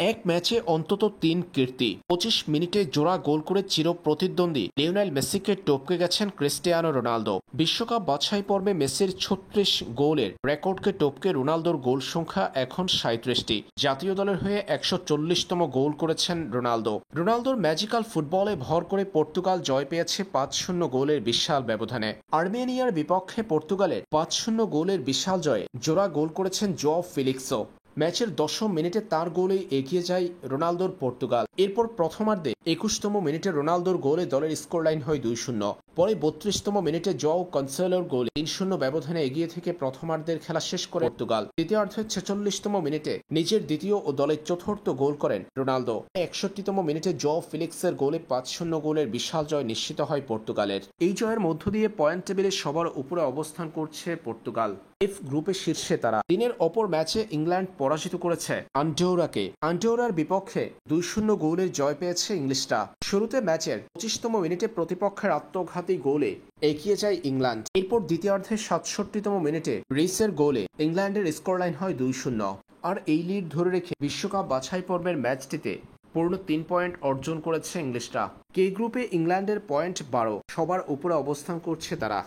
এক ম্যাচে অন্তত ৩ কীর্তি, ২৫ মিনিটে জোড়া গোল করে চিরপ্রতিদ্বন্দ্বী লিওনেল মেসিকে টপকে গেছেন ক্রিস্টিয়ানো রোনালদো। বিশ্বকাপ বাছাই পর্বে মেসির ৩৬ গোলের রেকর্ডকে টপকে রোনালদোর গোল সংখ্যা এখন ৩৭টি। জাতীয় দলের হয়ে ১৪০তম গোল করেছেন রোনালদো। রোনালদোর ম্যাজিক্যাল ফুটবলে ভর করে পর্তুগাল জয় পেয়েছে ৫-০ গোলের বিশাল ব্যবধানে। আর্মেনিয়ার বিপক্ষে পর্তুগালের ৫-০ গোলের বিশাল জয়ে জোড়া গোল করেছেন জোয়াও ফেলিক্সও। ম্যাচের ১০ম মিনিটে তার গোলেই এগিয়ে যায় রোনালদোর পর্তুগাল। এরপর প্রথমার্ধে ২১তম মিনিটে রোনালদোর গোলে দলের স্কোর লাইন হয় ২-০। পরে ৩২তম মিনিটে জোয়াও কনসেলোর গোলে ৩-০ ব্যবধানে এগিয়ে থেকে প্রথমার্ধের খেলা শেষ করে পর্তুগাল। দ্বিতীয়ার্ধের ৪৬তম মিনিটে নিজের দ্বিতীয় ও দলের চতুর্থ গোল করেন রোনালদো। ৬১তম মিনিটে জোয়াও ফেলিক্সের গোলে ৫-০ গোলের বিশাল জয় নিশ্চিত হয় পর্তুগালের। এই জয়ের মধ্য দিয়ে পয়েন্ট টেবিলে সবার উপরে অবস্থান করছে পর্তুগাল। এফ গ্রুপের শীর্ষে তারা। দিনের অপর ম্যাচে ইংল্যান্ড পরাজিত করেছে আন্ডোরাকে। আন্ডোরার বিপক্ষে ২-০ গোলের জয় পেয়েছে ইংলিশরা। শুরুতে ম্যাচের ২৫তম মিনিটে প্রতিপক্ষের আত্মঘাতী গোলে এগিয়ে যায় ইংল্যান্ড। এরপর দ্বিতীয়ার্ধের ৬৭তম মিনিটে রিসের গোলে ইংল্যান্ডের স্কোর লাইন হয় ২-০। আর এই লিড ধরে রেখে বিশ্বকাপ বাছাই পর্বের ম্যাচটিতে পূর্ণ ৩ পয়েন্ট অর্জন করেছে ইংলিশরা। কে গ্রুপে ইংল্যান্ডের পয়েন্ট ১২, সবার উপরে অবস্থান করছে তারা।